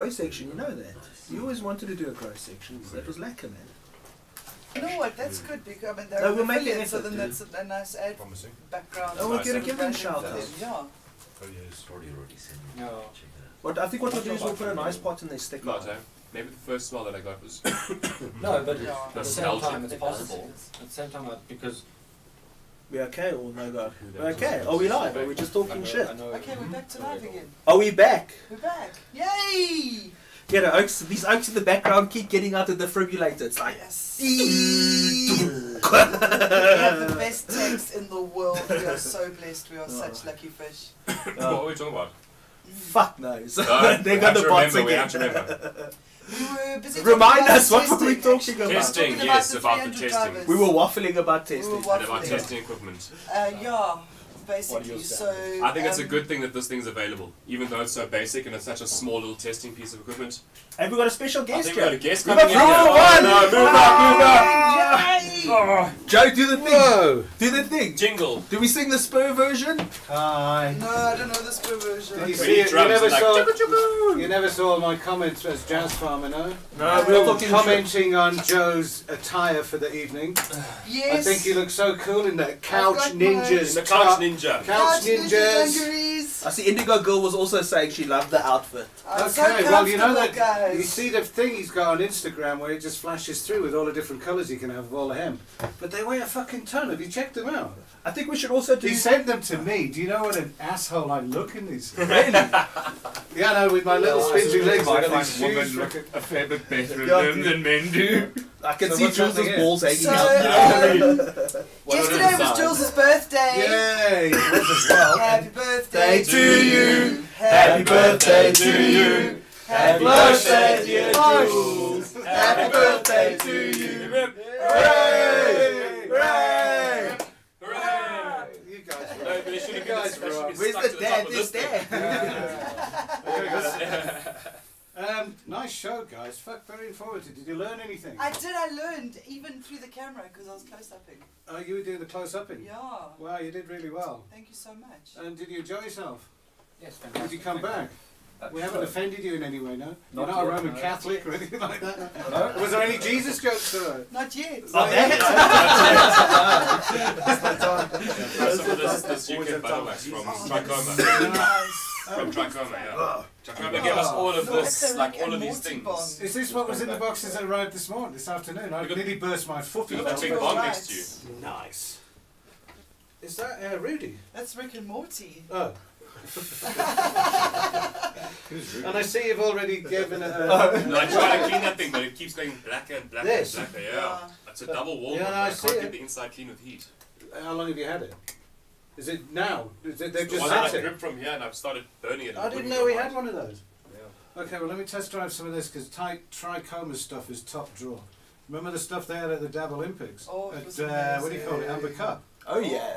grow section, you know that. You always wanted to do a grow section, so that was lacquer, man. You know what? That's good because I mean they're No, we'll make it affiliates, so effort, then that's a nice ad background. Oh, we'll give them branding shout for them, outs. Yeah. Yeah. What I think what we'll do is we'll put a nice pot in their sticker. Not, maybe the first smell that I got was No, but Yeah. at the same time it's possible. At the same time, because We okay or no go? We're okay. Are we live? Are we just talking shit? Okay, we're back to live again. Are we back? We're back. Yay! Yeah, the oaks, these oaks in the background keep getting out the defibrillator. It's like, Yes. we We have the best text in the world. We are so blessed. We are such lucky fish. what are we talking about? fuck knows. No, They got the bots we again. have to remember. We were busy Remind talking us, what about were we testing, talking actually. about? Testing, Talking yes, the about the 300 testing. drivers. We were waffling about We were testing. And about waffling. testing equipment. Yeah, basically. So I think it's a good thing that this thing's available, even though it's so basic and it's such a small little testing piece of equipment. Have we got a special I guest think we got a here? guest We've coming in. got here. one! No, move up, Oh, Joe, do the thing. Whoa! Do the thing. Jingle. Do we sing the Spur version? Hi. No, I don't know this version. Did you We see need it? You drums never like saw. chugga chugga. You never saw my comments as jazz farmer, no? No, we were talking Commenting on Joe's attire for the evening. Yes. I think you look so cool in that couch got ninjas. The Couch Ninja. Couch ninjas. dungarees. I see Indigo Girl was also saying she loved the outfit. I'm so Okay, well you know that comfortable, you guys. see the thing he's got on Instagram where it just flashes through with all the different colours you can have of all the hem. But they weigh a fucking ton. Have you checked them out? I think we should also do... He sent them to me. Do you know what an asshole I look in these? Really? Yeah, no, with my little spindly legs. I I've got find these women shoes. look a fair bit better Yeah, at them than men do. I can So see what's Jules' happening balls hanging So, out. yesterday was Jules' birthday. Yay! What's as well? Happy birthday to you. Happy birthday to you. Happy birthday, dear Jules. Happy birthday to you. Hooray! Hooray! Hooray! You guys No, were. but it should have You been guys were up. Where's the dad? This dad. Nice show, guys. Fuck, very informative. Did you learn anything? I learned even through the camera because I was close-upping. Oh, you were doing the close-upping? Yeah. Wow, you did really well. Thank you so much. And did you enjoy yourself? Yes, fantastic. Did you come back? We haven't offended you in any way, no? You're Not not a yet, Roman no. Catholic or anything like that? No? Was there any Jesus jokes tonight? Not yet. Oh, Some of this UK battle wax from Trachoma. Nice. From Trachoma, yeah. Trachoma gave us all of this, like all of these things. Is this what was in the boxes that arrived this afternoon? I nearly burst my foot. Look with at the that. big bomb next to you. Nice. Is that Rudy? That's Rick and Morty. Oh. And I see you've already given it No, I try to clean that thing, but it keeps going blacker and blacker This? and blacker, yeah. It's a double wall, Yeah, but I I see can't it. get the inside clean with heat. How long have you had it? Is it now? Is it, they've The just one that I sent it? gripped from here and I've started burning it. and I it didn't wouldn't know we come had out. one of those. Yeah. Okay, well let me test drive some of this because Trichoma's stuff is top drawer. Remember the stuff they had at the Dab Olympics? Oh, it was at, what do you call it? Amber Cup. Oh, yeah.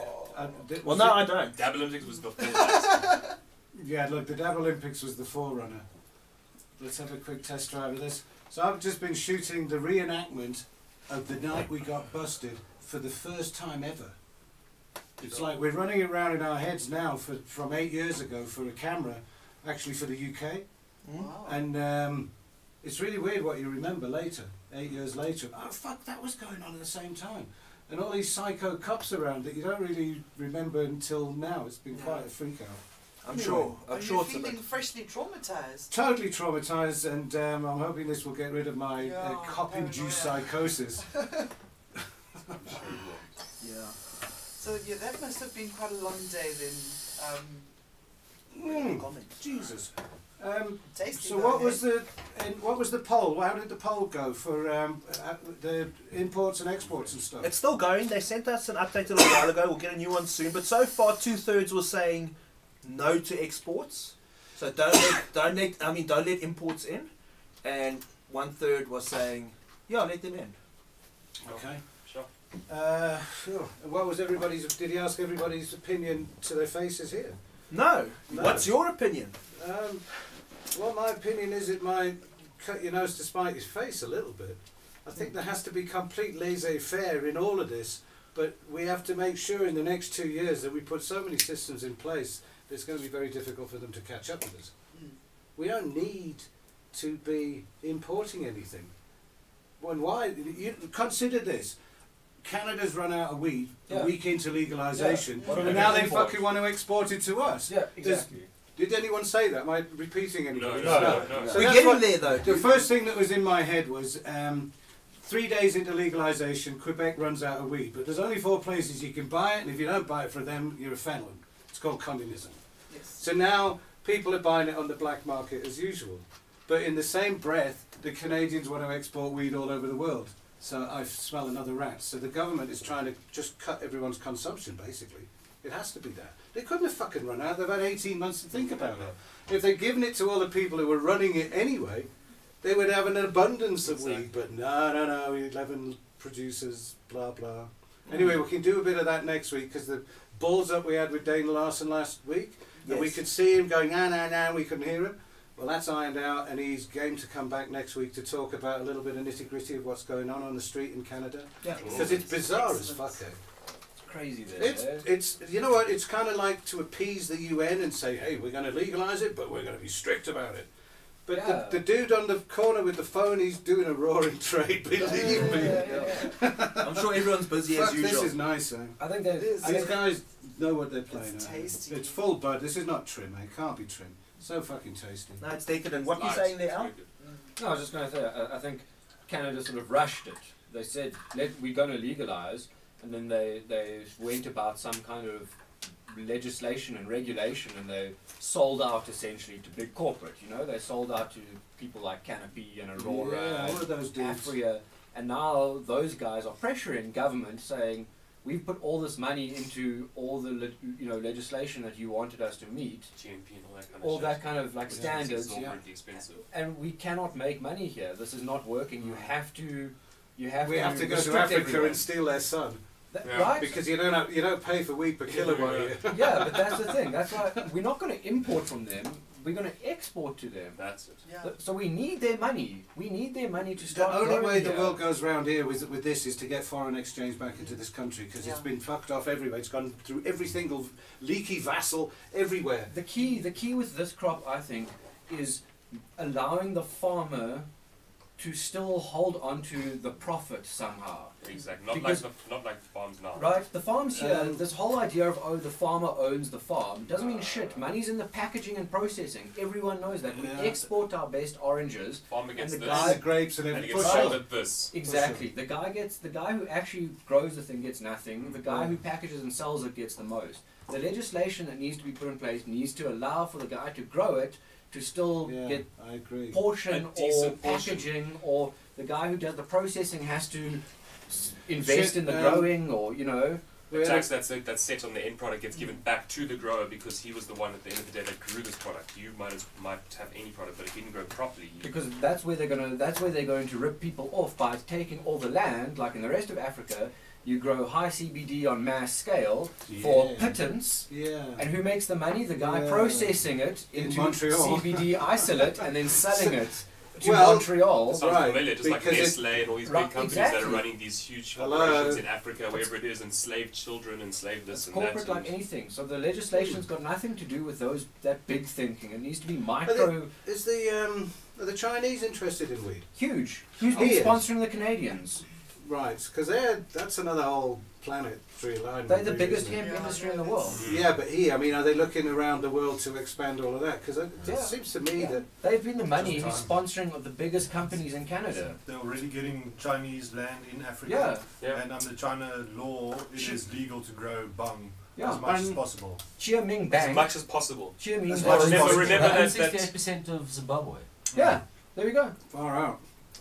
Was Well, no, it- I don't. Dab Olympics was before that. Yeah, look, the Dab Olympics was the forerunner. Let's have a quick test drive of this. So I've just been shooting the reenactment of the night we got busted for the first time ever. It's like we're running around in our heads now from 8 years ago for a camera, actually for the UK. Wow. And it's really weird what you remember later, 8 years later. Oh fuck, that was going on at the same time. And all these psycho cops around that you don't really remember until now. It's been quite a freak out. I'm sure. Are I'm you sure it's a feeling bit. freshly traumatized? Totally traumatized, and I'm hoping this will get rid of my Yeah, cop-induced paranoia. psychosis. Yeah. So yeah, that must have been quite a long day then. Jesus. Tasty So though, what eh? was the poll? How did the poll go for the imports and exports and stuff? It's still going. They sent us an update a little while ago. We'll get a new one soon. But so far, 2/3 were saying no to exports. So don't let imports in. And 1/3 was saying, yeah, let them in. Okay. Sure. Sure. And what was everybody's? Did he ask everybody's opinion to their faces here? No. No. What's your opinion? Well, my opinion is it might cut your nose to spite your face a little bit. I think there has to be complete laissez-faire in all of this, but we have to make sure in the next 2 years that we put so many systems in place that it's going to be very difficult for them to catch up with us. Mm. We don't need to be importing anything. When why? You consider this. Canada's run out of weed a week into legalisation, What are we and now gonna they import? fucking want to export it to us. Yeah, exactly. Did anyone say that? Am I repeating anything? No. So We're that's getting what- there though. The first thing that was in my head was 3 days into legalisation, Quebec runs out of weed, but there's only 4 places you can buy it, and if you don't buy it for them, you're a felon. It's called communism. Yes. So now people are buying it on the black market as usual. But in the same breath, the Canadians want to export weed all over the world. So I smell another rat. So the government is trying to just cut everyone's consumption, basically. It has to be that. They couldn't have fucking run out. They've had 18 months to think about it. If they'd given it to all the people who were running it anyway, they would have an abundance of weed. But no, 11 producers, blah, blah. Anyway, we can do a bit of that next week, because the balls up we had with Dane Larson last week, and we Yes. could see him going, no, we couldn't hear him. Well, that's ironed out, and he's game to come back next week to talk about a little bit of nitty-gritty of what's going on the street in Canada. Yeah. Because it's bizarre as fuck, eh? It's crazy there. It's you know what, it's kind of like to appease the UN and say, hey, we're going to legalise it, but we're going to be strict about it. But Yeah. the dude on the corner with the phone, he's doing a roaring trade, believe me. I'm sure everyone's busy Fuck, as usual. this is nice, eh? I think that These guys know what they're playing It's at. tasty. It's full bud. This is not trim, eh? It can't be trim. So fucking tasty. No, it's decadent. What are you Light. saying there, Al? No, I was just going to say, I think Canada sort of rushed it. They said, we're going to legalise, and then they went about some kind of legislation and regulation, and they sold out essentially to big corporate, you know? They sold out to people like Canopy and Aurora Yeah, all of those and dudes. Afria, and now those guys are pressuring government saying, we've put all this money into all the legislation that you wanted us to meet, GMP and all that kind of all shit. that kind of like Which is standards, exorbitantly expensive. and we cannot make money here. This is not working. You have to. We have to go to restrict Africa everyone. and steal their sun. Yeah. Right? Because you don't pay for weed per kilowatt here. Yeah, but that's the thing. That's why we're not going to import from them. We're going to export to them. That's it. Yeah. So we need their money. We need their money to The start. only growing way the here. world goes round here with this is to get foreign exchange back into this country, because it's Yeah. been fucked off everywhere. It's gone through every single leaky vassal everywhere. The key with this crop, I think, is allowing the farmer to still hold on to the profit somehow. Exactly. Not Because- like farms now. Right, the farms here, Um, this whole idea of the farmer owns the farm doesn't mean shit. Money's in the packaging and processing. Everyone knows that. We Yeah. export our best oranges. Farmer gets the this, guy- And the grapes and and everything. he gets Right. sold at this. Exactly. The guy who actually grows the thing gets nothing. The guy who packages and sells it gets the most. The legislation that needs to be put in place needs to allow for the guy to grow it to still Yeah, get I agree. portion A or decent portion. packaging, or the guy who does the processing has to invest Shit, in the growing, or We The had tax that's set on the end product gets given back to the grower because he was the one at the end of the day that grew this product. You might have any product, but if it didn't grow properly, because that's where they're going to rip people off by taking all the land, like in the rest of Africa. You grow high CBD on mass scale for Yeah. pittance, Yeah. and who makes the money? The guy Yeah. processing it In into Montreal. CBD isolate and then selling it to Well, Montreal. it sounds Right, familiar, just like because Nestle and all these Right, big companies that are exactly. running these huge Hello. operations in Africa, wherever it is, enslaved children, enslaved this It's and corporate that. like anything. So the legislation's got nothing to do with that big thinking. It needs to be Are micro, Is are the Chinese interested in weed? huge. Who's been He is. sponsoring the Canadians? Right, because that's another whole planetary alignment. They're the really, biggest isn't it? hemp Yeah, industry in the yeah, world. Yeah, but here, I mean, are they looking around the world to expand all of that? Because it Yeah. seems to me Yeah. that They've been the money Just who's sponsoring of the biggest companies in Canada. They're already getting Chinese land in Africa. Yeah, Yeah. And under China law, it is legal to grow bung yeah. as much as And- possible. Chia Ming As Bang. much as possible. Chia Ming As Bang. much as Remember, possible. remember that 68% of Zimbabwe. Yeah, there we go. far out.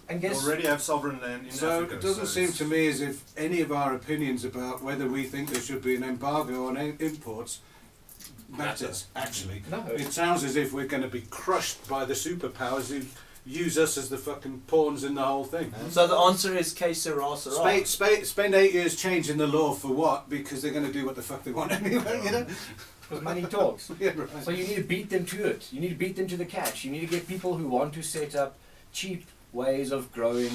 And They guess already have sovereign land in So Africa. it doesn't so seem it's- to me as if any of our opinions about whether we think there should be an embargo on imports matters, actually. no. It sounds as if we're going to be crushed by the superpowers who use us as the fucking pawns in the whole thing. So the answer is que sera, sera. Spend 8 years changing the law for what? Because they're going to do what the fuck they want anyway, you know? Because money talks. Yeah, right. So you need to beat them to it. You need to beat them to the catch. You need to get people who want to set up cheap ways of growing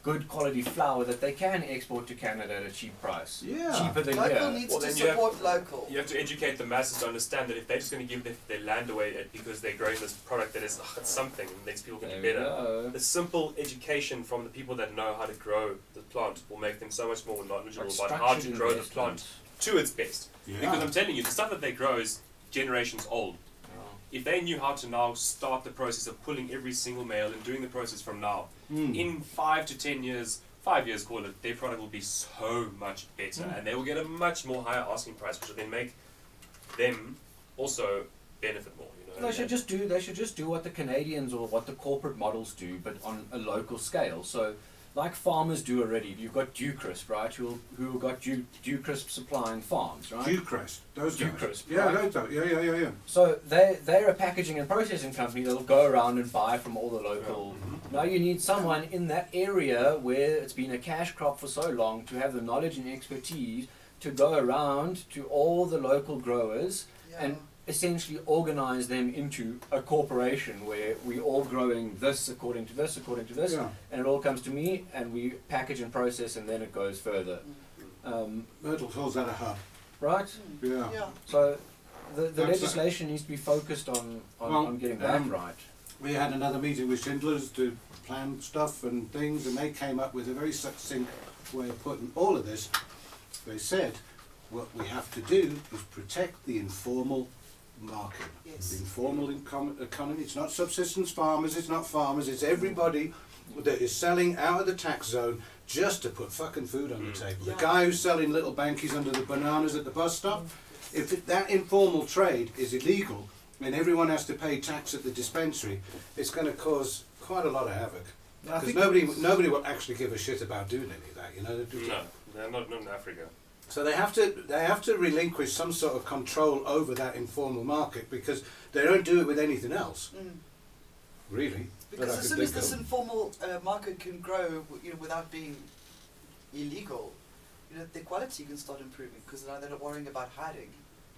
good quality flower that they can export to Canada at a cheap price. Yeah. Cheaper than Local here. needs Well, to then you have- support local. You have to educate the masses to understand that if they're just going to give their land away because they're growing this product that is it's something and makes people There be we better, go. the simple education from the people that know how to grow the plant will make them so much more knowledgeable Like about how to structured grow the investment. plant to its best. Yeah. Because I'm telling you, the stuff that they grow is generations old. Yeah. If they knew how to now start the process of pulling every single male and doing the process from now, in 5 to 10 years, 5 years call it, their product will be so much better and they will get a much more higher asking price, which will then make them also benefit more. You know? They should just do what the Canadians or what the corporate models do, but on a local scale. So, like farmers do already. You've got Dewcrisp, right? Who got Dewcrisp supplying farms, right? Dewcrest, those guys. Dewcrisp, Yeah, right? those, yeah. So they're a packaging and processing company that'll go around and buy from all the local. Now you need someone in that area where it's been a cash crop for so long to have the knowledge and expertise to go around to all the local growers Yeah. and essentially organize them into a corporation where we all growing this according to this, Yeah. and it all comes to me and we package and process and then it goes further. Myrtle calls that a hub. Right? Yeah. Yeah. So the That's legislation needs to be focused on getting that right. We had another meeting with Schindler's to plan stuff and things, and they came up with a very succinct way of putting all of this. They said, what we have to do is protect the informal market. Yes. The informal economy. It's not subsistence farmers, it's not farmers, it's everybody that is selling out of the tax zone just to put fucking food on the table. Yeah. The guy who's selling little bankies under the bananas at the bus stop, if that informal trade is illegal and everyone has to pay tax at the dispensary, it's going to cause quite a lot of havoc. I Because think nobody will actually give a shit about doing any of that, you know. No, they're not in Africa. So they have to relinquish some sort of control over that informal market because they don't do it with anything else, really. Because That I as could soon as think this of. informal market can grow, without being illegal, the quality can start improving because now they're not worrying about hiding.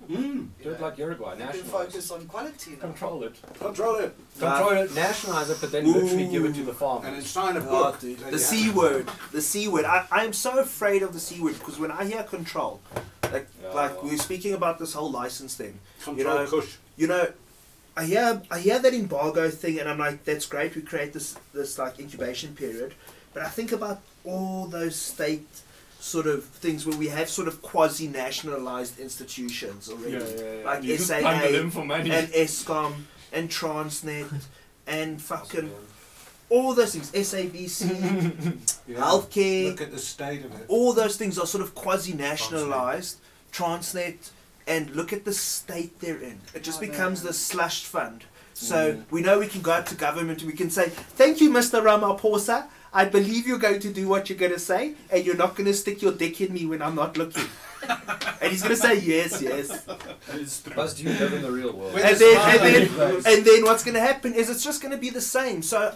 Do it like Uruguay, They can nationalize focus on quality now. Control it. Control it. Control it, nationalize it, but then literally give it to the farmers. And then sign a Oh, book. dude. that The you C have- word. The C word. I am so afraid of the C word because when I hear control, like we were speaking about this whole license thing. Control kush. I hear that embargo thing, and I'm like, that's great. We create this like incubation period, but I think about all those state sort of things where we have sort of quasi-nationalized institutions already, like You just SAA plunder them for money. and ESCOM and Transnet and fucking all those things, SABC, Yeah. healthcare. Look at the state of it. All those things are sort of quasi-nationalized, Transnet, and look at the state they're in. It just Oh, no, becomes no. this slushed fund. So we know we can go up to government and we can say, thank you, Mr. Ramaphosa. I believe you're going to do what you're going to say, and you're not going to stick your dick in me when I'm not looking. And he's going to say, yes, yes. Plus, do you live in the real world? With And the then, smile. and then what's going to happen is it's just going to be the same. So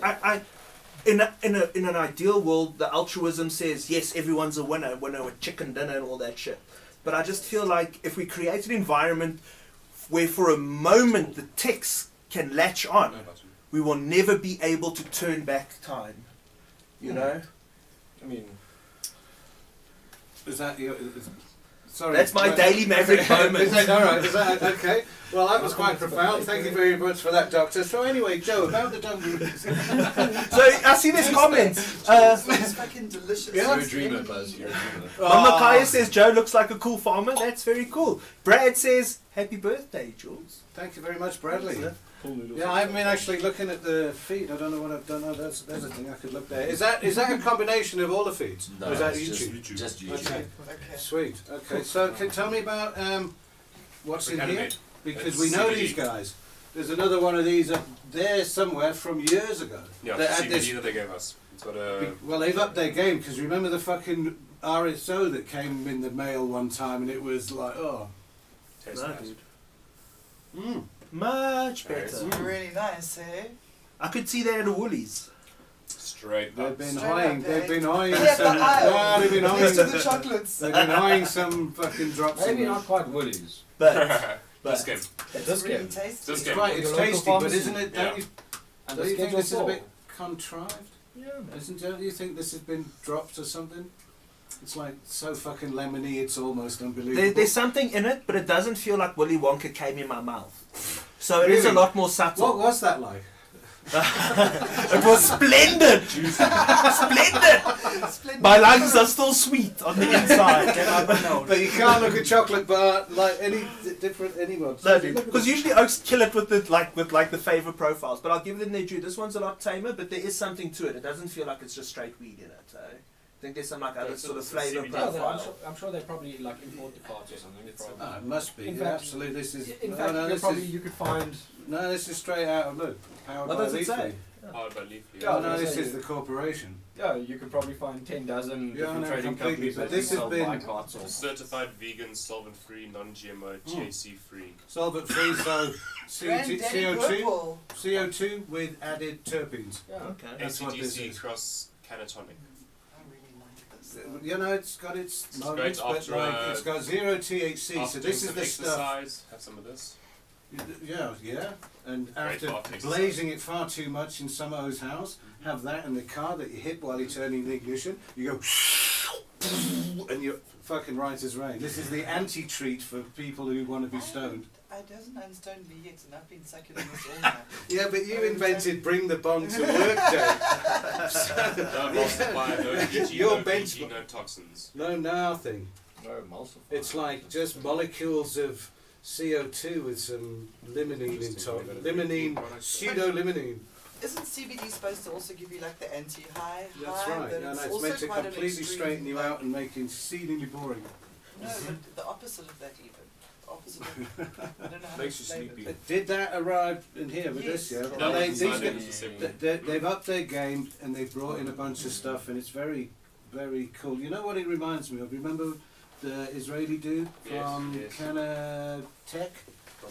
in an ideal world, the altruism says, yes, everyone's a winner with chicken dinner and all that shit. But I just feel like if we create an environment where for a moment the techs can latch on, we will never be able to turn back time. You know? I mean, Is that your... Sorry. That's my daily maverick moment. Is that all right? Is that okay? Well, that was quite profound. Thank you very much for that, Doctor. So anyway, Joe, about the dungarees. So I see this comment. It's fucking delicious. Yeah. you're a dreamer, Buzz. You're a dreamer. Mama Kaya says Joe looks like a cool farmer. That's very cool. Brad says happy birthday, Jules. Thank you very much, Bradley. Cool noodles. Yeah, I haven't been actually looking at the feed. I don't know what I've done. Oh, there's a thing I could look there. Is that a combination of all the feeds? No, or is that it's YouTube? just YouTube. Okay. Okay. Sweet. Okay, so tell me about what's in here, Cannabis. because It's we know CBD. these guys. There's another one of these up there somewhere from years ago. Yeah, That it's had CBD this- that they gave us. It's got a... Well, they've upped their game because remember the fucking RSO that came in the mail one time and it was like, oh, Taste No, nice. dude. Much better. It's really nice, eh? I could see that at a Woolies. Straight they've up. been Straight eyeing, up, they've eh? been eyeing Yeah, some, the aisle. yeah, they've been Next to eyeing, the chocolates. they've been eyeing some fucking drops. Maybe in not there. quite Woolies. But Just kidding. It's This really game. tasty. Just It's kidding. quite, it's Your local tasty, but pharmacy. isn't it? Yeah. Don't you And think schedule this is a four. bit contrived? Yeah, don't you think this has been dropped or something? It's like so fucking lemony, it's almost unbelievable. There's something in it, but it doesn't feel like Willy Wonka came in my mouth. So it is a lot more subtle. What was that like? It was splendid! Splendid! My lungs are still sweet on the inside. But you can't look at chocolate bar like any different anyone. No, dude. Because usually oaks kill it with the the favour profiles. But I'll give them their due. This one's a lot tamer, but there is something to it. It doesn't feel like it's just straight weed in it. I think there's some like other sort of flavour Yeah, profile. I'm sure they probably like import the parts or something. It's Oh, it must be. In Yeah, fact- absolutely. This is. in no, fact, no, you this probably is, you could find. no, this is straight out of look. Powered What by does it Leafly. say? Powered by Leafly. Oh no, Yeah. this is the corporation. Yeah, you could probably find 10 dozen Yeah, different no, trading completely, companies but that this has sell been- bycarts or Certified vegan, solvent-free, non-GMO, THC-free. Solvent free, so Granddaddy CO2, purple. CO2 with added terpenes. yeah. Okay. That's what this ACDC is. cross canatonic. I really like this. You know, it's got its It's moments, great but after like, a- it's got zero THC, so After this doing is the some stuff. exercise, have some of this. Yeah, and Great after for exercise. blazing it far too much in someone's house, have that in the car that you hit while you're turning the ignition, you go, and you're fucking right as rain. This is the anti-treat for people who want to be stoned. I doesn't understand me yet, and I've been sucking on this all night. Yeah, but you invented bring the bong to work day. No emulsifier, no PG, Your no bench- PG, no toxins. No, nothing. No emulsifier. It's like just molecules of CO2 with some limonene in top. Limonene, pseudo-limonene. Isn't CBD supposed to also give you like the anti-high? That's high, right. but Yeah, no, it's also meant to quite an completely extreme, straighten you like- out and make it exceedingly boring. No, but the opposite of that even. The opposite of, I don't know how Makes to you explain sleepy. it. Did that arrive in here with this? Yes. Yeah. No, Well, it's these not guys- in the same- they've upped their game and they've brought in a bunch of stuff and it's very, very cool. You know what it reminds me of? Remember the Israeli dude from Yes. Canatech? From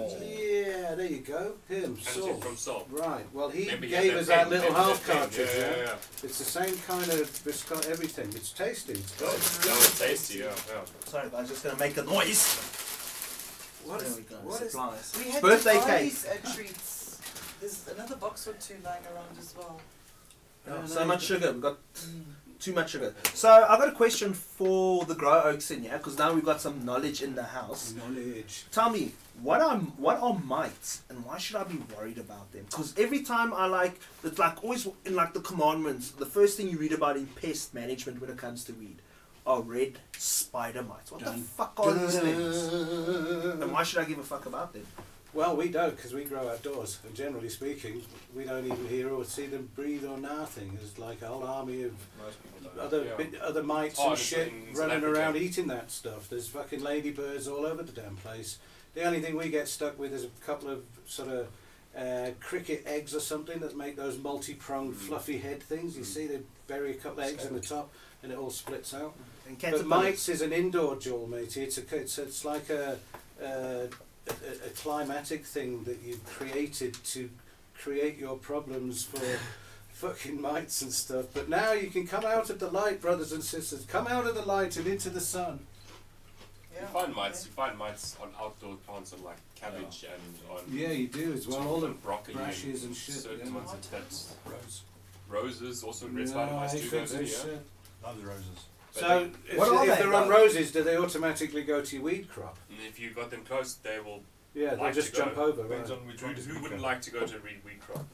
Yeah, there you go. Him, Saul. from Saul. Right. Well, he Remember, gave had us that pen, little remember half that pen? cartridge. Yeah. It's the same kind of. It's got everything. It's tasty. It's That got was tasty, yeah. Sorry guys, just going to make a noise. What There is? we go. What is? Supplies. We had Birthday Diwali's, treats. There's another box or two lying around as well. Oh, No, so no, much you- sugar. We've got too much sugar. So I've got a question for the grow oaks in here, because now we've got some knowledge in the house. Knowledge. Tell me, what are mites, and why should I be worried about them? Because every time it's like always in like the commandments, the first thing you read about in pest management when it comes to weed are red spider mites. What the Dun, fuck are these things? And why should I give a fuck about them? Well, we don't, because we grow outdoors, and generally speaking, we don't even hear or see them breathe or nothing. There's like a whole army of Most people don't. other mites Oh, and shit in running South around Africa. eating that stuff. There's fucking ladybirds all over the damn place. The only thing we get stuck with is a couple of sort of cricket eggs or something that make those multi-pronged fluffy head things. You see, they bury a couple of eggs in the top, and it all splits out. And But caterpillars. mites is an indoor jewel, matey. It's like a climatic thing that you've created to create your problems for fucking mites and stuff. But now you can come out of the light, brothers and sisters. Come out of the light and into the sun. Yeah. You find mites on outdoor plants on like cabbage and on Yeah, you do as well. All the broccoli brashes and shit, certain yeah. ones that's Rose. roses, also red spider mice do go aphids there, and yeah. shit. Love the roses. But So, What are if they, they're on though? roses, do they automatically go to your weed crop? and if you got them close, they will. Yeah, they'll Like just to go. jump over, Depends right? on which Who, one is who weaker. wouldn't like to go to a weed crop?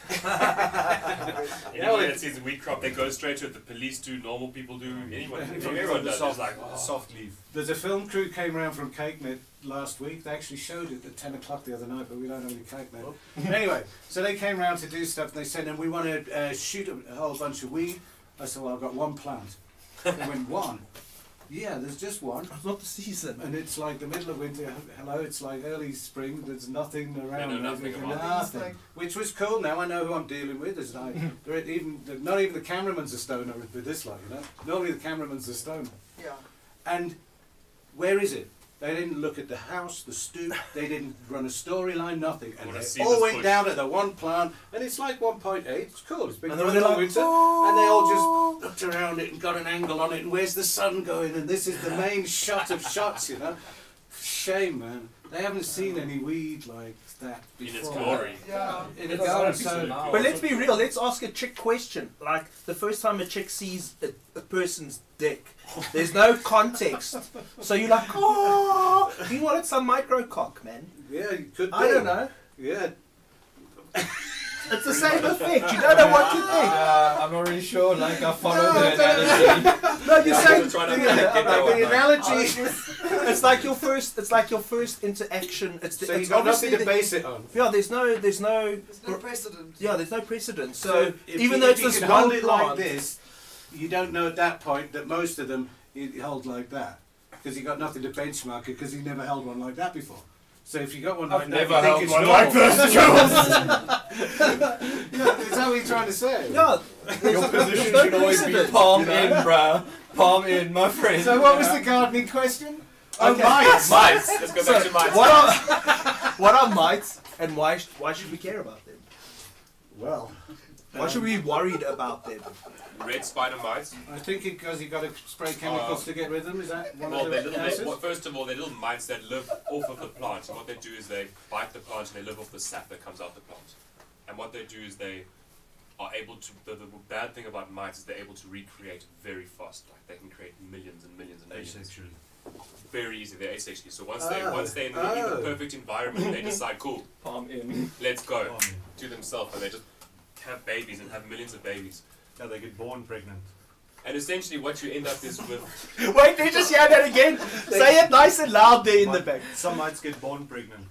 Yeah, Anyone well, that sees a weed crop, they go straight to it. The police do, normal people do, anyone, Yeah. everyone does. It's like, The soft leaf. There's a film crew came around from Cakenet last week. They actually showed it at 10 o'clock the other night, but we don't have any cake now. Anyway, so they came round to do stuff and they said, and we want to shoot a whole bunch of weed. I said, well, I've got one plant. They went, one? Yeah, there's just one. It's not the season. And it's like the middle of winter. Hello, it's like early spring. There's nothing around. know nothing There's about it. nothing. Which was cool. Now I know who I'm dealing with. There's like, not even the cameraman's a stoner with this lot, you know. Normally the cameraman's a stoner. Yeah. And where is it? They didn't look at the house, the stoop, they didn't run a storyline, nothing. And Wanna they see all this went bush. down to the one plant, and it's like 1.8, it's cool, it's been And growing they're all like, winter, and they all just looked around it and got an angle on it, and where's the sun going, and this is the main shot of shots, you know. shame, man. They haven't seen any weed like that In before. its glory. Yeah. In a That's garden, nice. so Now. But let's be real. Let's ask a chick question. Like the first time a chick sees a person's dick, there's no context. So you're like, oh, you wanted some micro cock, man. yeah, you could. I don't know. Yeah, It's the same effect. You don't know what to think. I'm not really sure. Like I follow the analogy. No, you're saying I'm trying to the, get that one, the man. analogy. it's like your first. It's like your first interaction. It's So it's you got obviously nothing to base it on. yeah. There's no. There's no precedent. Yeah, there's no precedent. So if even you, though it's if you this can one hold it like plant, this, you don't know at that point that most of them you hold like that because you got nothing to benchmark it because you never held one like that before. So if you got one like I've that, never you think held it's one normal. like this. Yeah, is that what you're trying to say? yeah, Your position no should always be precedent, palm you know? in, bruh. Palm in, my friend. So what was the gardening question? Oh, Okay. mites. Mites. Let's go back to mites. What are mites, and why should we care about them? Well, Why should we be worried about them? Red spider mites. I think because you got to spray chemicals to get rid of them. Is that one Well, of they're the little, answers? well, first of all, they're little mites that live off of the plant. And what they do is they bite the plant and they live off the sap that comes out the plant. And what they do is they are able to. The bad thing about mites is they're able to recreate very fast. Like they can create millions and millions and millions. Asexually. Very easy. They're asexually. So once they're in the perfect environment, they decide, cool, palm in. let's go to themselves, and they just have babies and have millions of babies. Yeah, they get born pregnant. And essentially, what you end up is with Wait, did you just hear that again? Say it nice and loud there in the back. Some mites get born pregnant.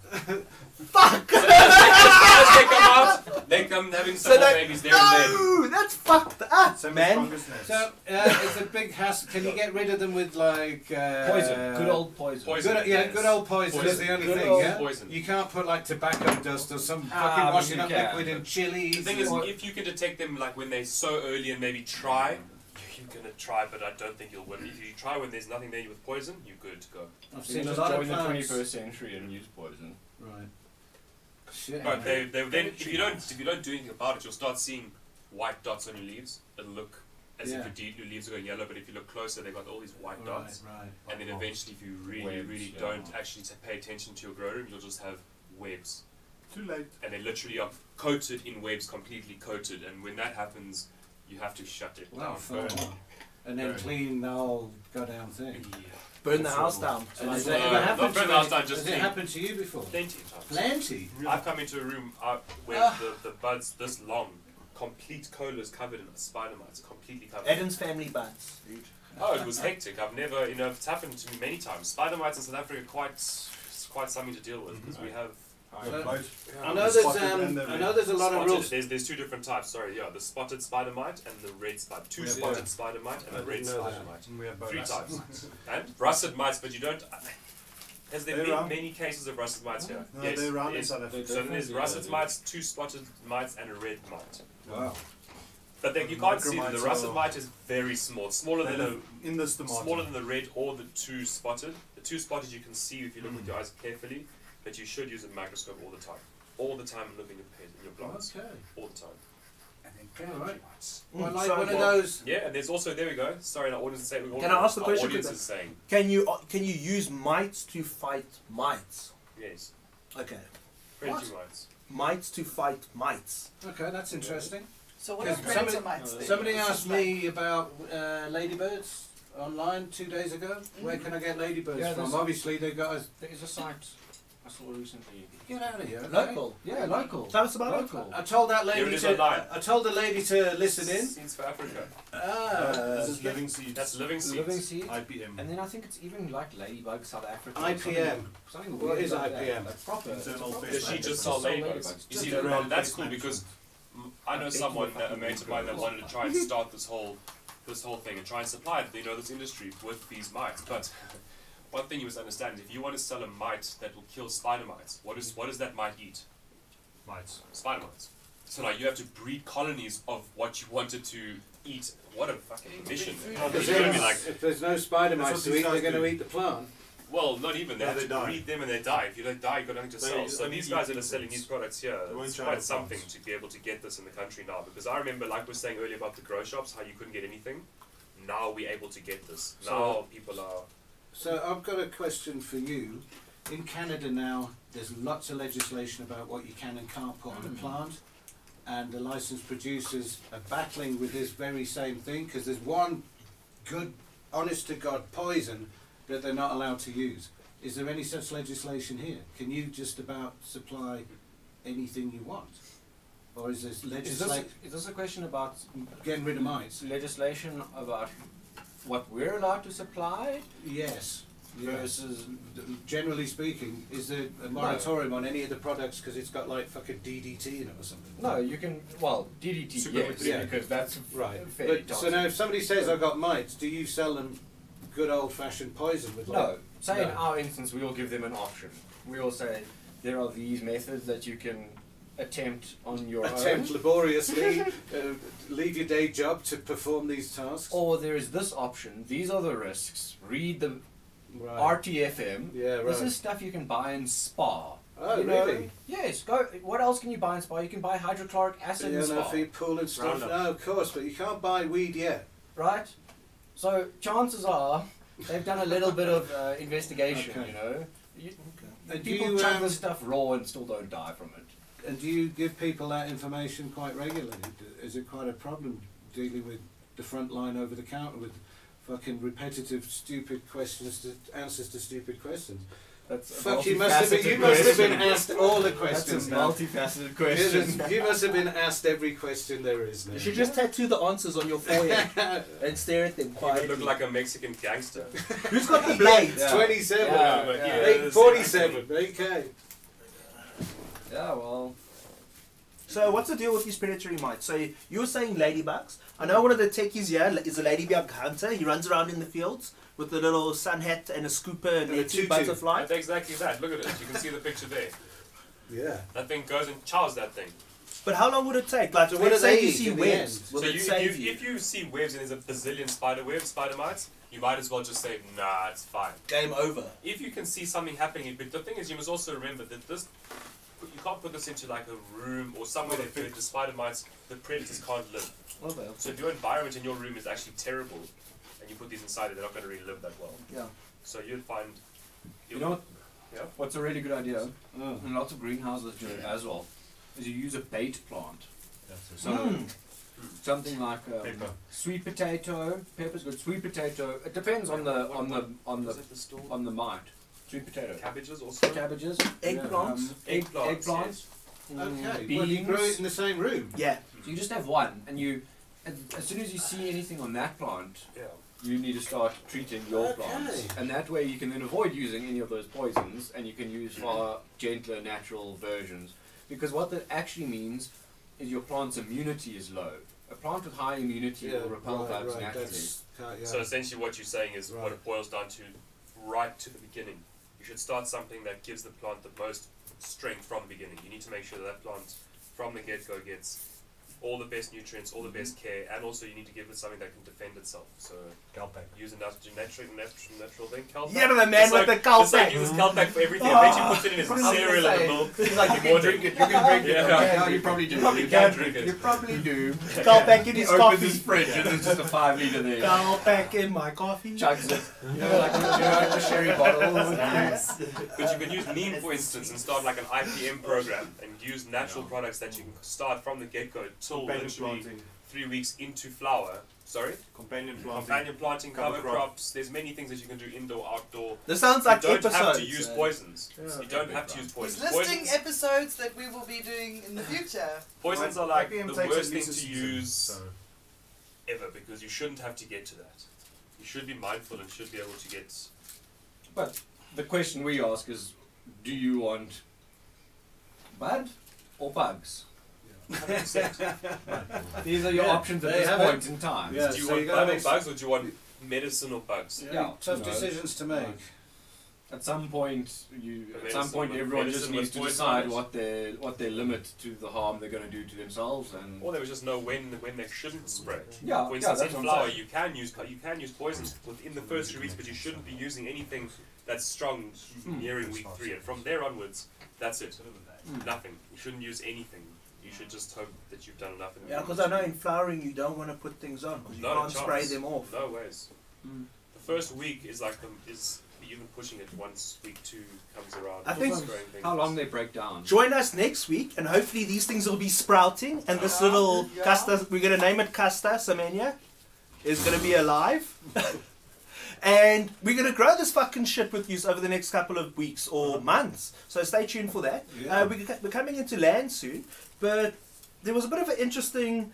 Fuck! as they come out, they come having some So more that- babies there and then. No, that's fucked up, Same man. as fungus gnats. So it's a big hassle. Can you get rid of them with like Poison. Good old poison. Poison. Good old poison is the only Good thing. old Yeah, poison. you can't put like tobacco dust or some Ah, fucking but washing you up can. liquid in chilies. The thing is, or- if you can detect them like when they're so early and maybe try, you're gonna try, but I don't think you'll win. If you try when there's nothing there with poison, you're good to go. I've You seen can a just lot join of the plants. 21st century and use poison. Right. Shit. But they then if you don't do anything about it, you'll start seeing white dots on your leaves. It'll look as Yeah. if your leaves are going yellow, but if you look closer, they've got all these white dots. Right. And then eventually, if you really, Webs, really yeah. don't actually pay attention to your grow room, you'll just have webs. Too late. And they literally are coated in webs, completely coated. And when that happens, you have to shut it Wow, down. fun. And then Burn. clean the whole goddamn thing. Yeah. Burn the house down. And has No, that ever not happened burn to the house you? down, just Has it clean. happened to you before? Plenty of times. Plenty. I've come into a room where Ah. the buds this long, complete colas covered in spider mites, completely covered. Eden's family buds. Oh, it was hectic. I've never, it's happened to me many times. Spider mites in South Africa are quite something to deal with because we have. So- Both. I know there's Spotted and the I know there's a lot of spotted, rules. there's two different types. Sorry, yeah, the spotted spider mite and the red spider. Two We have spotted both. spider mite and I a red didn't know spider that. mite. And we have both. 3 types. And russet mites, but you don't. Has there They're been around. many cases of russet mites here? No, Yes. they're around in yes. South Africa. So then there's Definitely, russet yeah. mites, 2 spotted mites, and a red mite. Wow. But then you can't see that the Micromites russet are- mite is very small. It's smaller They than live in this tomato. smaller than the red or the 2 spotted. The 2 spotted you can see if you look with your eyes carefully, but you should use a microscope all the time. All the time look in your plants. Okay. All the time. Alright. Mm, Well, like so one of what- those. Yeah, and there's also there we go. Sorry, our audience is saying. Can I ask the question Audience quickly? is saying Can you use mites to fight mites? yes. Okay. Predator mites. Mites to fight mites. Okay, that's interesting. So what Because are predator mites then? Somebody This is asked like- me about ladybirds online 2 days ago. Where can I get ladybirds Yeah, from? there's- Obviously, they got us. There is a site I saw recently. Get out of here. okay? Local. Yeah, local. Tell us about it. Local. I told that Here it lady is to. online. I told the lady to listen in. Seeds for Africa. This is living seeds. That's living seeds. Living seed. IPM. And then I think it's even like Ladybug South Africa. IPM. Something What weird is like IPM? That. Like proper. Internal proper Does she like just that. sell Sell ladybugs? You see, Just and that's around cool place because I know someone, a mate of mine, that wanted to try and start this whole thing and try and supply this industry with these mites. But one thing you must understand is if you want to sell a mite that will kill spider mites, what does that mite eat? Mites. Spider mites. So like you have to breed colonies of what you wanted to eat. What a fucking mission! Because You're gonna be like, if there's no spider That's mites what to these eat, they're guys going to do. eat the plant. well, not even. They No, have they to die. breed them and they die. If you don't die, you've got nothing to They sell. So only these eat guys that are selling insects. these products here, They won't it's try quite other something plants. to be able to get this in the country now. Because I remember, like we were saying earlier about the grow shops, how you couldn't get anything. Now we're able to get this. So- Now people are. So I've got a question for you. in Canada now, there's lots of legislation about what you can and can't put on a plant, and the licensed producers are battling with this very same thing, because there's one good, honest to God poison that they're not allowed to use. Is there any such legislation here? Can you just about supply anything you want? Or is this legislation Is this a question about getting rid of mites? legislation about what we're allowed to supply Yes. versus? Generally speaking, is there a moratorium on any of the products because it's got like fucking DDT in it or something? No, you can. Well, DDT, Super yes, yeah. because that's Right. fairly But, so toxic. now if somebody says I've got mites, do you sell them good old fashioned poison with like... No. Say in No. our instance, we will give them an option. We will say there are these methods that you can attempt on your Attempt own, laboriously, leave your day job to perform these tasks? or there is this option. These are the risks. Read the Right. RTFM. Yeah, right. This is stuff you can buy in Spa. Oh, You know? really? Yes. Go. What else can you buy in Spa? You can buy hydrochloric acid Yeah, in no, Spa. for your pool and stuff. Roundup. No, of course, but you can't buy weed yet. Right? So chances are they've done a little bit of investigation, Okay. you know. And do People you, chug this stuff raw and still don't die from it. and do you give people that information quite regularly? Is it quite a problem dealing with the front line over the counter with fucking repetitive, stupid questions, answers to stupid questions? That's a Fuck, you must have been question. asked all the questions now. multifaceted question. You must have been asked every question there is now. You should just tattoo the answers on your forehead and stare at them You would quietly. look like a Mexican gangster. Who's got the blades? Yeah. 27. Yeah, but yeah. yeah. 47. Okay. Yeah, well, So what's the deal with these predatory mites? So you were saying ladybugs. I know one of the techies here is a ladybug hunter. He runs around in the fields with a little sun hat and a scooper and And a a two tutu. butterfly. That's exactly that. Look at it. You can see the picture there. Yeah. That thing goes and chows that thing. But how long would it take? Like, So let's what do say they you eat see in the webs. end? Will So it save you? if you see webs and there's a bazillion spider mites, you might as well just say, nah, it's fine. Game over. If you can see something happening, but the thing is, you must also remember that this, you can't put this into like a room or somewhere that the spider mites, the predators can't live. So if your environment in your room is actually terrible, and you put these inside it, they're not going to really live that well. Yeah. So you'd find. you know what? Yeah. What's a really good idea, Oh. and lots of greenhouses do it as well, is you use a bait plant. That's it. So something like Pepper. sweet potato, pepper's good. Sweet potato. It depends on the Is it the store? on the mite. Sweet potato. Cabbages also. Cabbages. Eggplants? Eggplants, Eggplants. Okay. Beans. Well, you grow it in the same room. Yeah. So you just have one, and you, as soon as you see anything on that plant, Yeah. you need to start treating your Okay. plants, and that way you can then avoid using any of those poisons, and you can use far gentler, natural versions. Because what that actually means is your plant's immunity is low. A plant with high immunity will repel bugs naturally. Yeah. So essentially, what you're saying is what Right. it boils down to, right to the beginning. You should start something that gives the plant the most strength from the beginning. You need to make sure that plant, from the get-go, gets all the best nutrients, all the best care, and also you need to give it something that can defend itself. So Calpac. use a natural thing. Calpac. Yeah, the man It's with like, the Calpac. It's like uses Calpac for everything. I bet you puts it in his cereal and the milk. It's like you can drink it. You can drink it. Yeah. Okay, no, you probably do. probably You can can drink it. You probably do. Carl back in He his opens coffee. his fridge and there's just a 5 litre there. Carl back in my coffee. Chugs it. You know, like a sherry bottle. But you can use neem, for instance, and start like an IPM program and use natural products that you can start from the get-go till Companion literally planting. 3 weeks into flower. Sorry? Companion planting. Companion planting, cover Cover crop. crops. There's many things that you can do indoor, outdoor. This sounds like You don't episodes. have to use poisons. Yeah. You don't have to use He's poisons. listing Poisons, episodes that we will be doing in the future. poisons are like IPM the takes worst at thing least a to season, use so- ever because you shouldn't have to get to that. You should be mindful and should be able to get. But the question we ask is, do you want bud or bugs? 100%. These are your Yeah, options at they this have point in time. Yeah. Do you so want you gotta bud or make bugs or do you want medicinal bugs? Yeah, tough you know, decisions to make. right. At some point, Medicine everyone just with needs to poison decide on it. what their limit to the harm they're going to do to themselves, and Or they would just know when they shouldn't spray. yeah, For yeah, instance, that's in what I'm flour, saying. you can use poisons within the first 3 weeks, but you shouldn't be using anything that's strong nearing week 3. And from there onwards, that's it. Nothing. You shouldn't use anything. You should just hope that you've done enough. Yeah, because I know in flowering you don't want to put things on because you Not a can't spray chance. them off. No ways. Mm. The first week is like is be even pushing it once week 2 comes around. I think- Just growing things. How long they break down. Join us next week, and hopefully these things will be sprouting, and this little Yeah. Casta, we're gonna name it Casta Semenya, is gonna be alive. And we're gonna grow this fucking shit with you over the next couple of weeks or months. So stay tuned for that. Yeah. We're coming into land soon, but there was a bit of an interesting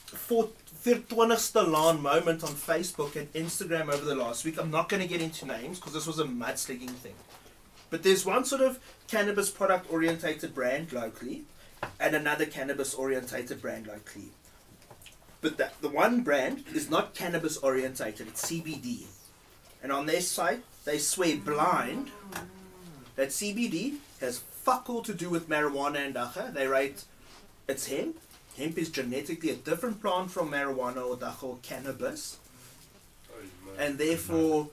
420ste laan moment on Facebook and Instagram over the last week. I'm not going to get into names because this was a mudslinging thing. But there's one sort of cannabis product orientated brand locally and another cannabis orientated brand locally. But the one brand is not cannabis orientated, it's CBD. And on their site, they swear blind that CBD has fuck all to do with marijuana and Dagga. They rate it's hemp. Hemp is genetically a different plant from marijuana or Dagga or cannabis. Holy moly. And therefore,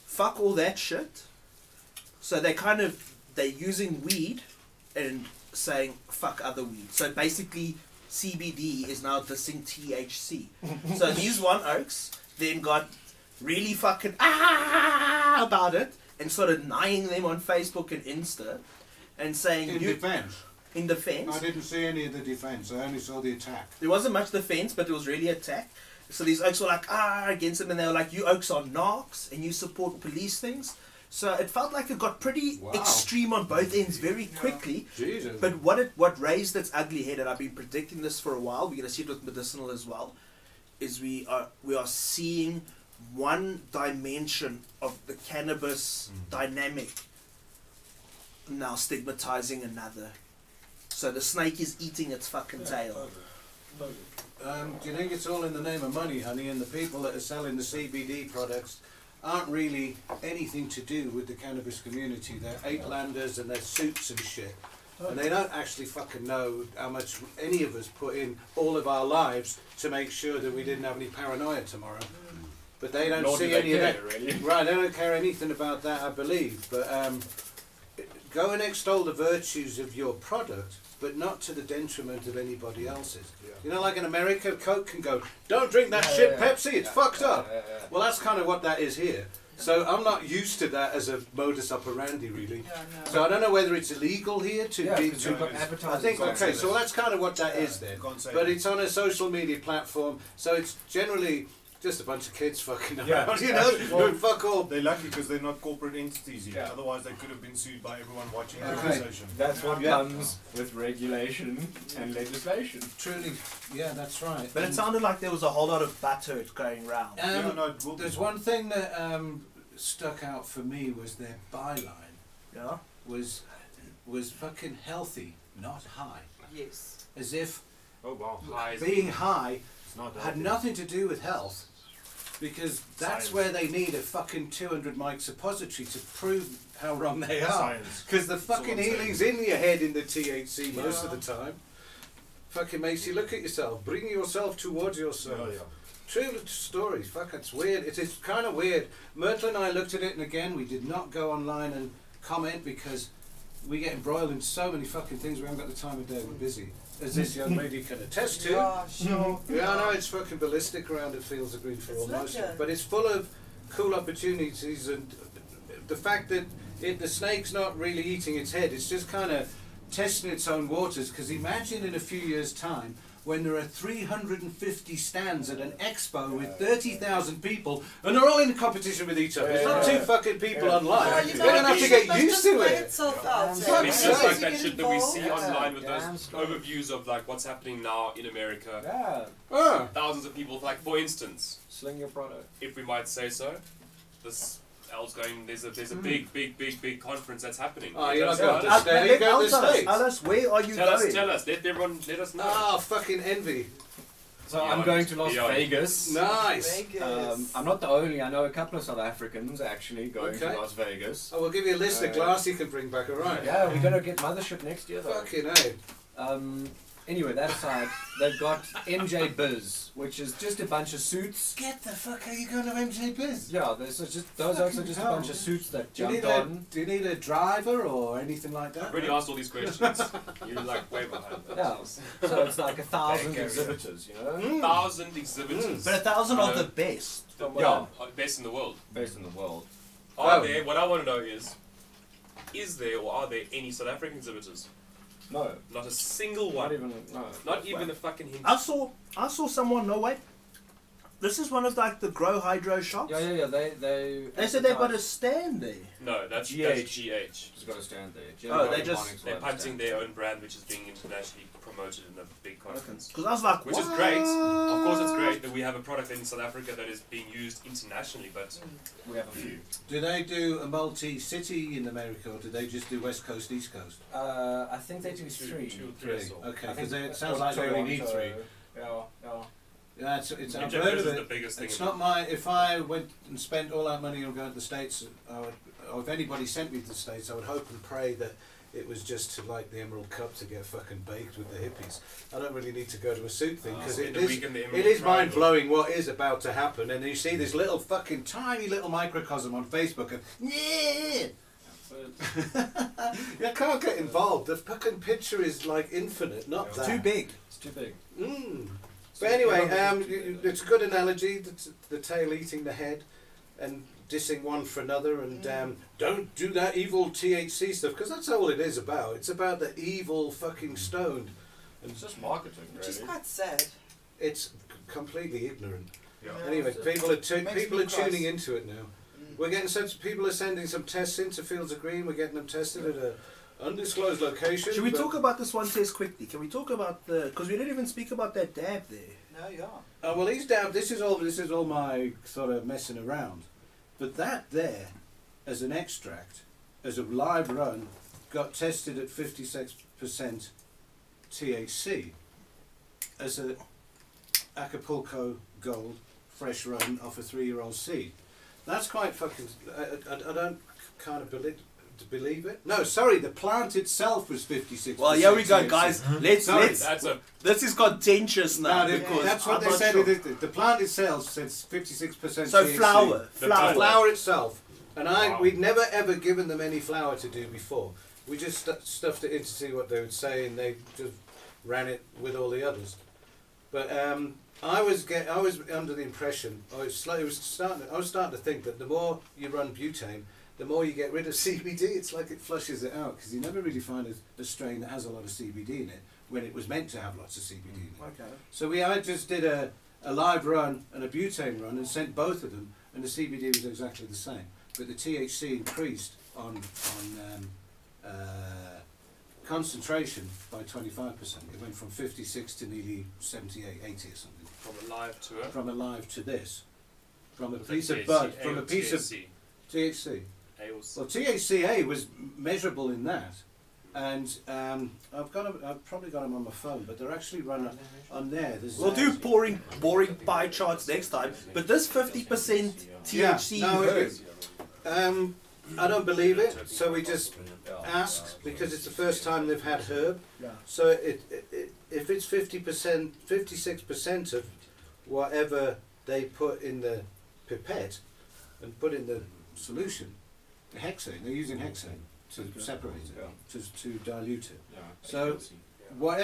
fuck all that shit. So they're using weed and saying fuck other weed. So basically, CBD is now dissing THC. So these one oaks then got really fucking about it and started niging them on Facebook and Insta and saying In defence. in defense. I didn't see any of the defence. I only saw the attack. There wasn't much defense, but it was really attack. So these oaks were like against them, and they were like, you oaks are narcs and you support police things. So it felt like it got pretty Wow. extreme on both ends very quickly. Jesus. But what raised its ugly head, and I've been predicting this for a while, we're going to see it with medicinal as well, is we are seeing one dimension of the cannabis dynamic now stigmatizing another. So the snake is eating its fucking tail. Do you think it's all in the name of money, honey, and the people that are selling the CBD products aren't really anything to do with the cannabis community? They're apelanders and they're suits and shit. And they don't actually fucking know how much any of us put in all of our lives to make sure that we didn't have any paranoia tomorrow. But they don't Nor see do they any of care, that. really. Right, they don't care anything about that, I believe. But go and extol the virtues of your product, but not to the detriment of anybody else's. Yeah. You know, like in America, Coke can go, don't drink that shit, Pepsi, it's fucked up. Well, that's kind of what that is here. So I'm not used to that as a modus operandi, really. Yeah, no. So I don't know whether it's illegal here to Yeah, be. because we've got I advertising. think on okay, it. so that's kind of what that is then. Can't say But that. it's on a social media platform, so it's generally just a bunch of kids fucking Yeah. around, you know, Well, doing fuck all. They're lucky because they're not corporate entities yet. Yeah. Otherwise, they could have been sued by everyone watching the Okay. conversation. That's what Yeah. comes with regulation and legislation. Truly, yeah, that's right. But it sounded like there was a whole lot of butter going round. Yeah, no, it will be. There's one thing that stuck out for me was their byline Yeah. was fucking healthy, not high. Yes. As if Oh wow. High is- being high It's not had healthy. nothing to do with health, because that's Science. where they need a fucking 200 mic suppository to prove how wrong they are. Science. Because the That's all fucking I'm saying. healing's in your head in the THC most of Yeah. the time. Fucking makes you look at yourself, bring yourself towards yourself. Yeah, yeah. True story. Fuck, it's weird. It's kind of weird. Myrtle and I looked at it, and again, we did not go online and comment because we get embroiled in so many fucking things. We haven't got the time of day. We're busy, as this young lady can attest to. Yeah, sure. Yeah, I know it's fucking ballistic around at Fields of Green for It's almost, legend. but it's full of cool opportunities, and the fact that the snake's not really eating its head, it's just kind of testing its own waters. Because imagine in a few years' time when there are 350 stands at an expo with 30,000 people, and they're all in competition with each other. It's not two fucking people online. Well, you They're going to have to get must used just to play it. itself out. Fuck's Yeah. It's sake. just like You that get shit that we involved. see Yeah. online with Damn those straight. overviews of like what's happening now in America. Yeah, Ah. Thousands of people. Like for instance, sling your product. if we might say so, this Al's going. There's a big conference that's happening. Oh, you're not Tell going to us. stay. You go to the States. Alice, where are you going? Tell us. Let everyone. Let us know. Ah, fucking envy. So I'm Beyond, going to Las beyond. Vegas. Nice. Vegas. I'm not the only. I know a couple of South Africans actually going Okay. to Las Vegas. Oh, we'll give you a list of glass you can bring back, alright? Yeah, we're gonna get Mothership next year though. Fucking A. Anyway, that aside, they've got MJ Biz, which is just a bunch of suits. Get the fuck are you going to MJ Biz? Yeah, those are also just a hell. bunch of suits that Do you, jumped need a, on. do you need a driver or anything like that? I've already asked all these questions. You're like way behind. Yeah, so it's like 1,000 Okay. exhibitors, you know, 1,000 exhibitors. But 1,000 are the best. Yeah. Best in the world. based in the world. Are there? What I want to know is there or are there any South African exhibitors? No. Not a single one. Not even. No. Not even a fucking hint. I saw someone. No wait. This is one of like the Grow Hydro shops. Yeah. They said they've got a stand there. No, that's GH. That's GH. Just got a stand there. Oh, they just- They're punting their own brand, which is being internationally promoted in a big conference. Because I was like, Which is great. Of course, it's great that we have a product in South Africa that is being used internationally, but We have a few. Do they do a multi-city in America, or do they just do West Coast, East Coast? I think they do two, three. two, three. Okay, I think because it sounds like they only need Toronto, 3. Yeah. Yeah, it's I've Japan heard is of the it. biggest thing. It's in not my. If I went and spent all that money on going to the States, or if anybody sent me to the States, I would hope and pray that it was just to like the Emerald Cup to get fucking baked with the hippies. I don't really need to go to a suit thing because spend it a is. week in the It Emerald is mind Triangle. blowing what is about to happen, and you see this little fucking tiny little microcosm on Facebook of yeah. You can't get involved. The fucking picture is like infinite, not Yeah. that. too big. It's too big. But anyway, it's a good analogy. The tail eating the head, and dissing one for another, and don't do that evil THC stuff because that's all it is about. It's about the evil fucking stoned. It's just marketing, Which is really. quite sad. It's completely ignorant. Yeah. Anyway, people are Makes people me are cross. tuning into it now. We're getting people are sending some tests into Fields of Green. We're getting them tested at a undisclosed location. Should we but- talk about this one test quickly? Can we talk about the? Because we didn't even speak about that dab there. No, yeah. Oh well, he's down. This is all my sort of messing around. But that there, as an extract, as a live run, got tested at 56% THC, as a Acapulco Gold fresh run off a 3-year-old seed. That's quite fucking. I don't kind of believe it. No, sorry, the plant itself was 56%. Well, here we go, THC. guys. Sorry. That's a This is contentious now No, because that's what I'm they not said. sure. The plant itself says 56% So THC. flour. The Flour. itself. And we'd never ever given them any flour to do before. We just stuffed it in to see what they would say, and they just ran it with all the others. But I was under the impression I was starting to think that the more you run butane, the more you get rid of CBD. It's like it flushes it out because you never really find a strain that has a lot of CBD in it when it was meant to have lots of CBD in it. Okay. So I just did a live run and a butane run and sent both of them, and the CBD was exactly the same, but the THC increased on concentration by 25%. It went from 56 to nearly 78, 80 or something. from a live tour. From a live to this, from a Was it piece of THC, bud, A from or a piece of THC? THC. A or C? Well, THCA was measurable in that, and I've probably got them on my phone, but they're actually run on there. There's, We'll do boring pie charts next time. But this 50% THC Yeah, no, herb, I don't believe it, so we just asked because it's the first time they've had herb. Yeah. So if it's 50%, 56% of whatever they put in the pipette and put in the solution, the hexane, they're using hexane to separate it, to dilute it. So what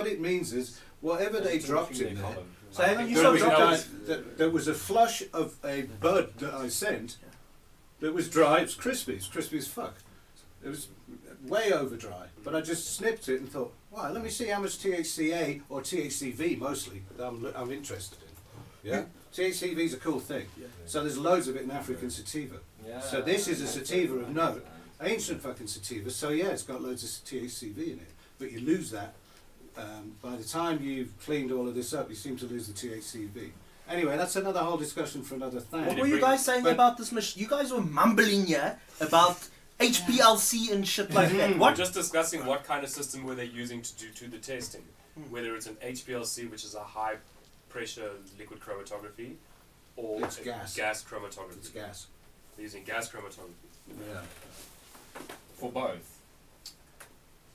it means is whatever they dropped in there. So haven't you There still was, dropped there was a flush of a bud that I sent that was dry. It was crispy as fuck. It was way over dry, but I just snipped it and thought, wow, let me see how much THCA or THCV mostly that I'm interested in. Yeah, THCV is a cool thing. So there's loads of it in African sativa. So this is a sativa of note, ancient fucking sativa. So yeah, it's got loads of THCV in it, but you lose that. By the time you've cleaned all of this up, you seem to lose the THCV. Anyway, that's another whole discussion for another thing. What were you guys saying about this machine? You guys were mumbling here about HPLC and shit like that. We're What? just discussing what kind of system were they using to do the testing. Whether it's an HPLC, which is a high pressure liquid chromatography, or It's a gas. chromatography. It's gas. They're using gas chromatography. Yeah. For both.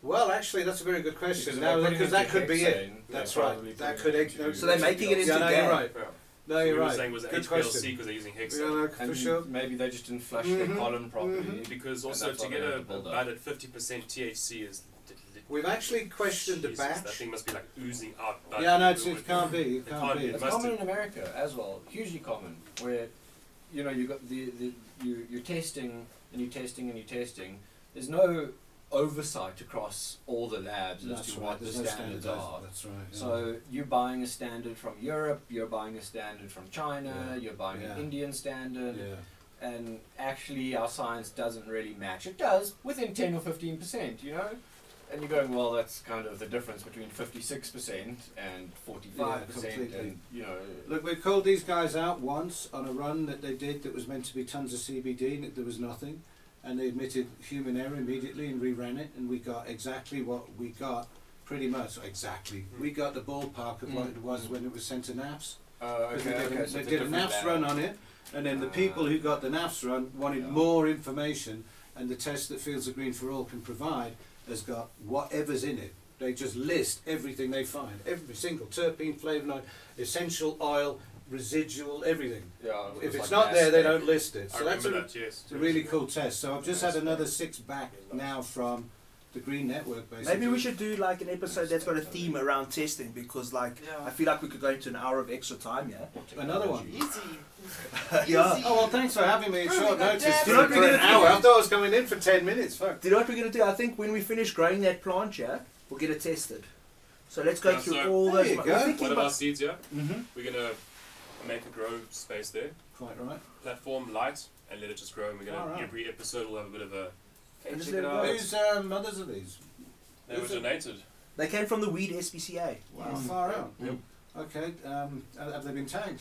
Well, actually, that's a very good question. Because that could be it. That's right. That could. So they're making it into Yeah, no, gas. you're right. Yeah. No, So you're we were right. saying was Good HPLC question. because they're using Yeah, hexane. no, for And sure. maybe they just didn't flush their column properly. Because And also that's to why get they a had to build up. bud at 50% THC is. We've actually questioned the Jesus, That batch. thing must be like oozing out. bud Yeah, no, it fluid. can't be. It can't can't be. be. It's must common have- in America as well, hugely common, where you know, you got you're testing and you're testing and you're testing. There's no oversight across all the labs as to what the standards are. That's right. Yeah. So you're buying a standard from Europe, you're buying a standard from China, you're buying an Indian standard, and actually our science doesn't really match. It does within 10 or 15%, you know. And you're going, well, that's kind of the difference between 56% and 45%, and you know. Look, we called these guys out once on a run that they did that was meant to be tons of CBD, and there was nothing, and they admitted human error immediately and reran it, and we got exactly what we got, pretty much exactly. We got the ballpark of what it was when it was sent to NAPS. They did a NAPS run on it, and then the people who got the NAPS run wanted more information, and the test that Fields of Green for All can provide has got whatever's in it. They just list everything they find, every single terpene, flavonoid, essential oil, residual, everything. Yeah, if it's like not there, they don't list it. So that's a really cool test. So I've just had another 6 back now from the Green Network, basically. Maybe we should do like an episode that's got a theme around testing, because like I feel like we could go into an hour of extra time. Another one. Easy. Yeah. Oh well, thanks for having me at short notice. Do you know what we're for gonna an hour. do? I thought I was coming in for 10 minutes. Fuck. Do you know what we're going to do? I think when we finish growing that plant, we'll get it tested. So let's go through all those. One of our seeds, we're going to make a grow space there. Quite right. Platform light, and let it just grow. And we're going to every episode we'll have a bit of a. And just check it let it out. go. Whose mothers are these? They were donated. They came from the Weed SPCA. Wow, far out. Yep. Okay, have they been tagged?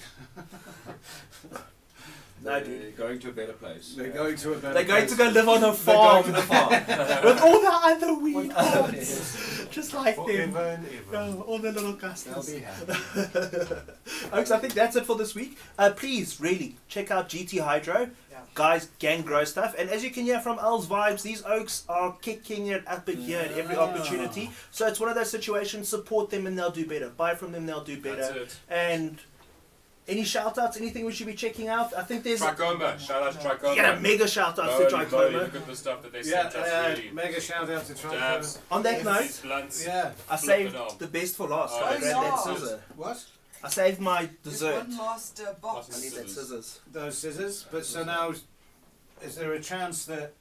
They're going to a better place. They're going to a better They're going place. to go live on a farm. With all the other weed plants. Just like them. All the little customers. They'll be happy. Folks, I think that's it for this week. Please, really, check out GT Hydro. Guys, gang grow stuff. And as you can hear from Al's vibes, these oaks are kicking it up in here at every opportunity. So it's one of those situations, support them and they'll do better. Buy from them, they'll do better. That's it. And any shout outs, anything we should be checking out? I think there's Tricoma. Shout out to Tricoma. yeah, mega shout outs to Look Tricoma. at the stuff that they sent us, really. Mega shout out to Tricoma. Dabs. On that note, Blunts. I saved the best for last. Oh, I grabbed that no. scissor. What? I saved my There's dessert. one last box. I need that scissors. Those scissors. But so now, is there a chance that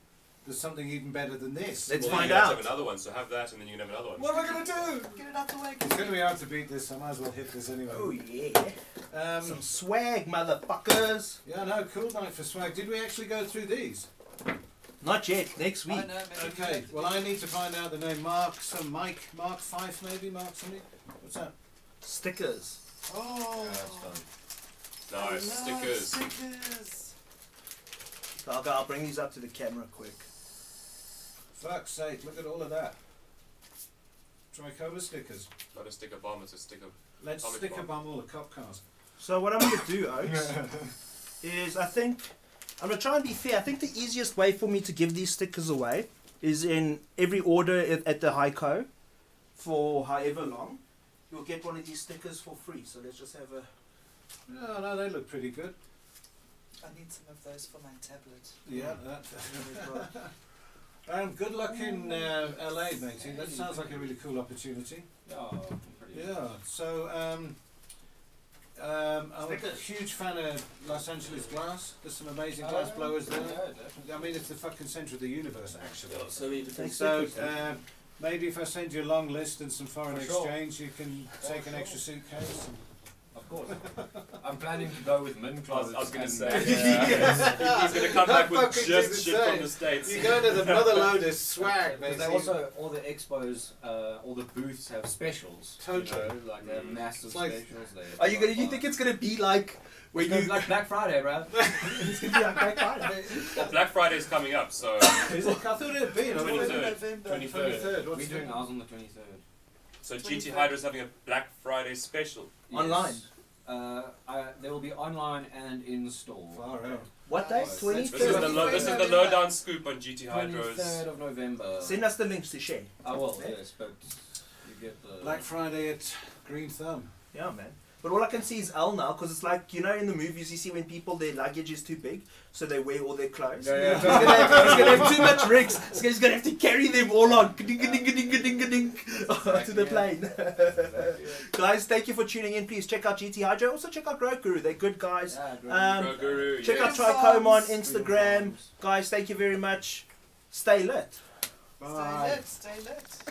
there's something even better than this? Let's Well, find you have to out. have another one, so have that and then you can have another one. What am I going to do? Get it out the way. It's going to be hard to beat this. I might as well hit this anyway. Oh yeah. Some swag, motherfuckers. Yeah, no, cool night for swag. Did we actually go through these? Not yet. Next I week. know, maybe Okay, well I need to find out the name. Mark Fife maybe, Mark something? What's that? Stickers. Oh. Nice. I love Stickers. Stickers. I'll bring these up to the camera quick. Fuck's sake, look at all of that. Tricoma stickers. Not a sticker bomb, it's a sticker. Let's Atomic sticker bomb. bomb all the cop cars. So what I'm going to do, Oaks, is I'm going to try and be fair. I think the easiest way for me to give these stickers away is in every order at the Heiko for however long. You'll get one of these stickers for free. So let's just have a... No, no, they look pretty good. I need some of those for my tablet. Yeah, that. Good luck in LA, matey. That sounds like a really cool opportunity. Yeah. So, I'm a huge fan of Los Angeles glass. There's some amazing glass blowers there. I mean, it's the fucking centre of the universe, actually. So we need to take So, stickers. maybe if I send you a long list and some foreign For sure. exchange, you can take an extra suitcase. And Of course. I'm planning to go with min clothes. I was going to say. and, He's going to come back with fucking just Jesus shit Christ. from the States. you go to the mother loaders swag, Because mate. they also, all the expos, all the booths have specials. Totally. You know, like they have massive It's like- specials there. Are you gonna? You think it's gonna be like when you? like Black Friday, bro? It's gonna be like Black Friday. Well, Black Friday is coming up, so Is it? I thought it had been. 23rd. November. 23rd. What's We're the- doing ours on the 23rd. So GT Hydro is having a Black Friday special. Online. There will be online and in store. Far out. What day? This 23rd. This is the lowdown scoop on GT Hydro's. 23rd of November. Send us the links to share. I will, yes, but you get the... Black Friday at Green Thumb. Yeah, man. But all I can see is L now, because it's like, you know, in the movies you see when people, their luggage is too big, so they wear all their clothes. Yeah. He's gonna have too much rigs. He's gonna have to carry them all on to the plane. Guys, thank you for tuning in. Please check out GT Hydro. Also check out Grow Guru. They're good guys. Guru, Check out yes. Trichome on Instagram. Guys, thank you very much. Stay lit. Bye. Stay lit.